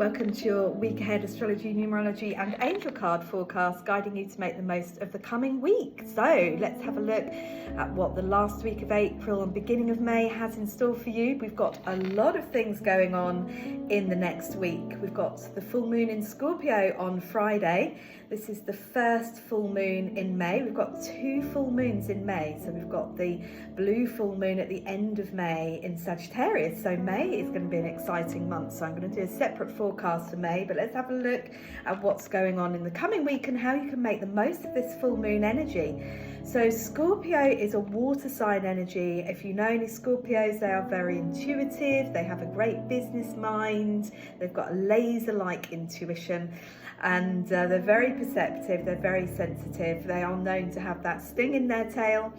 Welcome to your week ahead astrology, numerology and angel card forecast, guiding you to make the most of the coming week. So let's have a look at what the last week of April and beginning of May has in store for you. We've got a lot of things going on in the next week. We've got the full moon in Scorpio on Friday. This is the first full moon in May. We've got two full moons in May. So we've got the blue full moon at the end of May in Sagittarius. So May is going to be an exciting month. So I'm going to do a separate forecast for May, but let's have a look at what's going on in the coming week and how you can make the most of this full moon energy. So Scorpio is a water sign energy. If you know any Scorpios, they are very intuitive. They have a great business mind. They've got a laser-like intuition. And they're very perceptive, they're very sensitive. They are known to have that sting in their tail.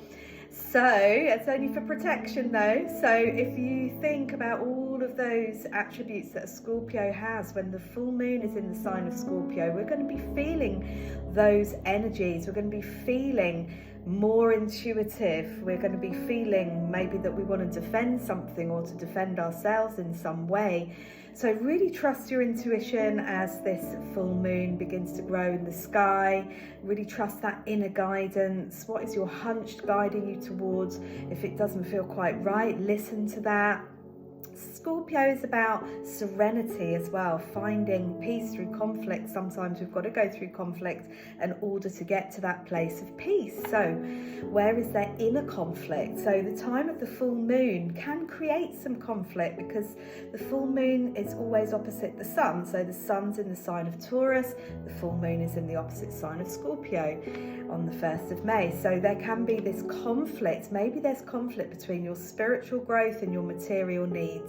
So it's only for protection though. So if you think about all of those attributes that a Scorpio has, when the full moon is in the sign of Scorpio, we're going to be feeling those energies. We're going to be feeling more intuitive. We're going to be feeling maybe that we want to defend something or to defend ourselves in some way. So really trust your intuition as this full moon begins to grow in the sky. Really trust that inner guidance. What is your hunch guiding you towards? If it doesn't feel quite right, listen to that. Scorpio is about serenity as well, finding peace through conflict. Sometimes we've got to go through conflict in order to get to that place of peace. So where is there inner conflict? So the time of the full moon can create some conflict because the full moon is always opposite the sun. So the sun's in the sign of Taurus, the full moon is in the opposite sign of Scorpio on the 1st of May. So there can be this conflict. Maybe there's conflict between your spiritual growth and your material needs.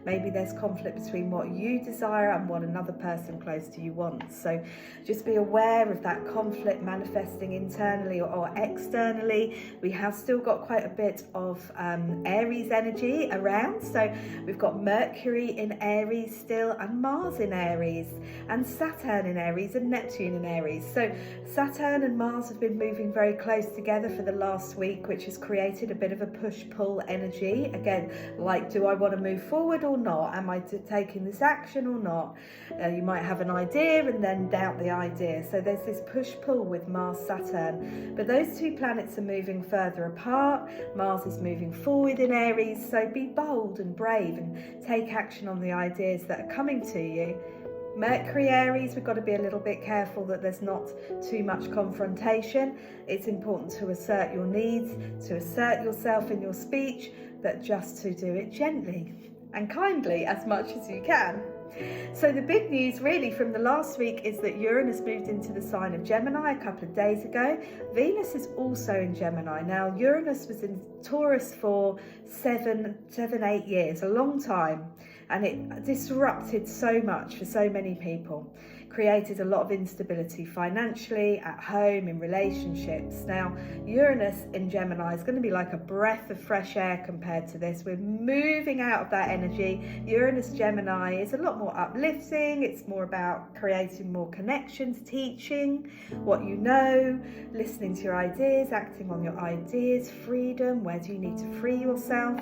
Maybe there's conflict between what you desire and what another person close to you wants. So just be aware of that conflict manifesting internally or externally. We have still got quite a bit of Aries energy around. So we've got Mercury in Aries still, and Mars in Aries, and Saturn in Aries, and Neptune in Aries. So Saturn and Mars have been moving very close together for the last week, which has created a bit of a push-pull energy. Again, like, do I want to move forward or not? Am I taking this action or not? You might have an idea and then doubt the idea. So there's this push-pull with Mars, Saturn. But those two planets are moving further apart. Mars is moving forward in Aries. So be bold and brave and take action on the ideas that are coming to you. Mercury Aries, we've got to be a little bit careful that there's not too much confrontation. It's important to assert your needs, to assert yourself in your speech, but just to do it gently and kindly as much as you can. So the big news really from the last week is that Uranus moved into the sign of Gemini a couple of days ago. Venus is also in Gemini. Now Uranus was in Taurus for 8 years, a long time. And it disrupted so much for so many people, created a lot of instability financially, at home, in relationships. Now, Uranus in Gemini is going to be like a breath of fresh air compared to this. We're moving out of that energy. Uranus Gemini is a lot more uplifting. It's more about creating more connections, teaching what you know, listening to your ideas, acting on your ideas, freedom. Where do you need to free yourself?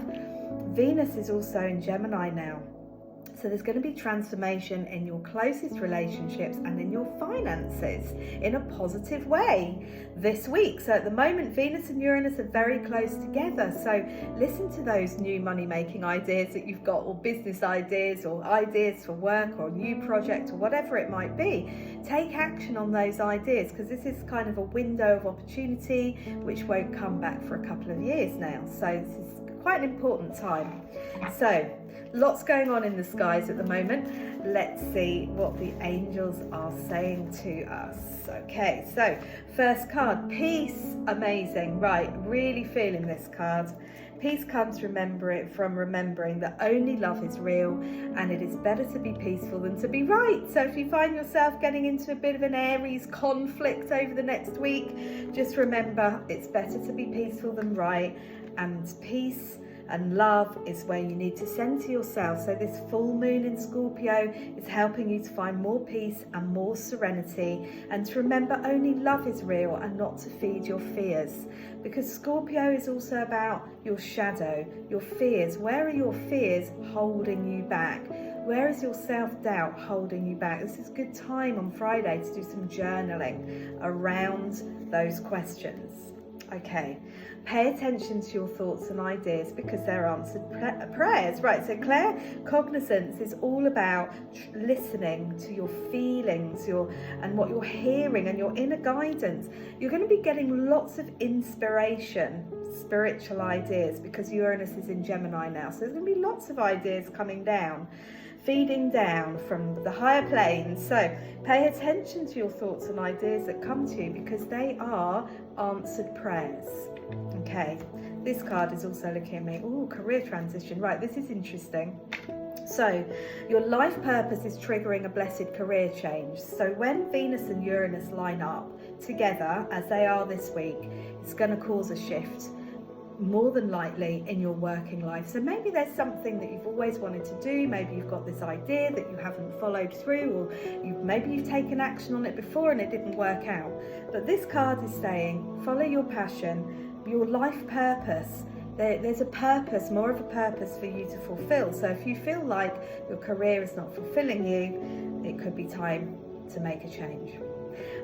Venus is also in Gemini now. So there's going to be transformation in your closest relationships and in your finances in a positive way this week. So at the moment, Venus and Uranus are very close together. So listen to those new money-making ideas that you've got, or business ideas, or ideas for work, or a new project, or whatever it might be. Take action on those ideas, because this is kind of a window of opportunity which won't come back for a couple of years now. So this is quite an important time. So lots going on in the skies at the moment. Let's see what the angels are saying to us. Okay, so first card, peace. Amazing. Right, really feeling this card. Peace comes from remembering that only love is real, and it is better to be peaceful than to be right. So if you find yourself getting into a bit of an Aries conflict over the next week, just remember it's better to be peaceful than right, and peace and love is where you need to center yourself. So this full moon in Scorpio is helping you to find more peace and more serenity, and to remember only love is real and not to feed your fears, because Scorpio is also about your shadow, your fears. Where are your fears holding you back? Where is your self-doubt holding you back? This is a good time on Friday to do some journaling around those questions. Okay, pay attention to your thoughts and ideas because they're answered prayers. Right, so clair cognizance is all about listening to your feelings, and what you're hearing and your inner guidance. You're going to be getting lots of inspiration, spiritual ideas, because Uranus is in Gemini now. So there's going to be lots of ideas coming down, feeding down from the higher planes. So pay attention to your thoughts and ideas that come to you because they are answered prayers. Okay, this card is also looking at me. Oh, career transition. Right, this is interesting. So your life purpose is triggering a blessed career change. So when Venus and Uranus line up together, as they are this week, it's going to cause a shift, more than likely, in your working life. So maybe there's something that you've always wanted to do. Maybe you've got this idea that you haven't followed through, or maybe you've taken action on it before and it didn't work out. But this card is saying, follow your passion, your life purpose. There's a purpose, more of a purpose for you to fulfill. So if you feel like your career is not fulfilling you, it could be time to make a change.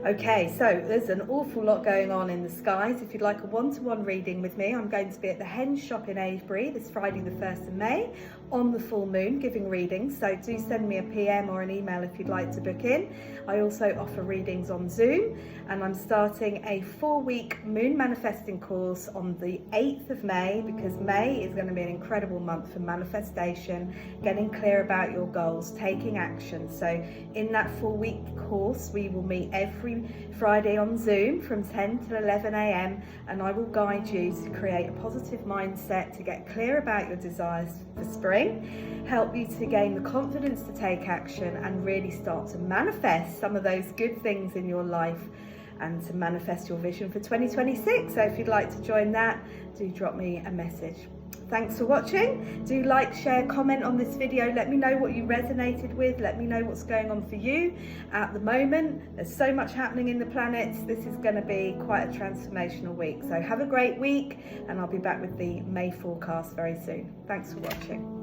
Okay, so there's an awful lot going on in the skies. If you'd like a one-to-one reading with me, I'm going to be at the Hen Shop in Avebury this Friday the 1st of May on the full moon giving readings. So do send me a PM or an email if you'd like to book in. I also offer readings on Zoom, and I'm starting a 4-week moon manifesting course on the 8th of May because May is going to be an incredible month for manifestation, getting clear about your goals, taking action. So in that 4-week course, we will meet every Friday on Zoom from 10 to 11 a.m. and I will guide you to create a positive mindset, to get clear about your desires for spring, help you to gain the confidence to take action and really start to manifest some of those good things in your life and to manifest your vision for 2026. So if you'd like to join that, do drop me a message. Thanks for watching. Do like, share, comment on this video. Let me know what you resonated with. Let me know what's going on for you at the moment. There's so much happening in the planets. This is going to be quite a transformational week. So have a great week, and I'll be back with the May forecast very soon. Thanks for watching.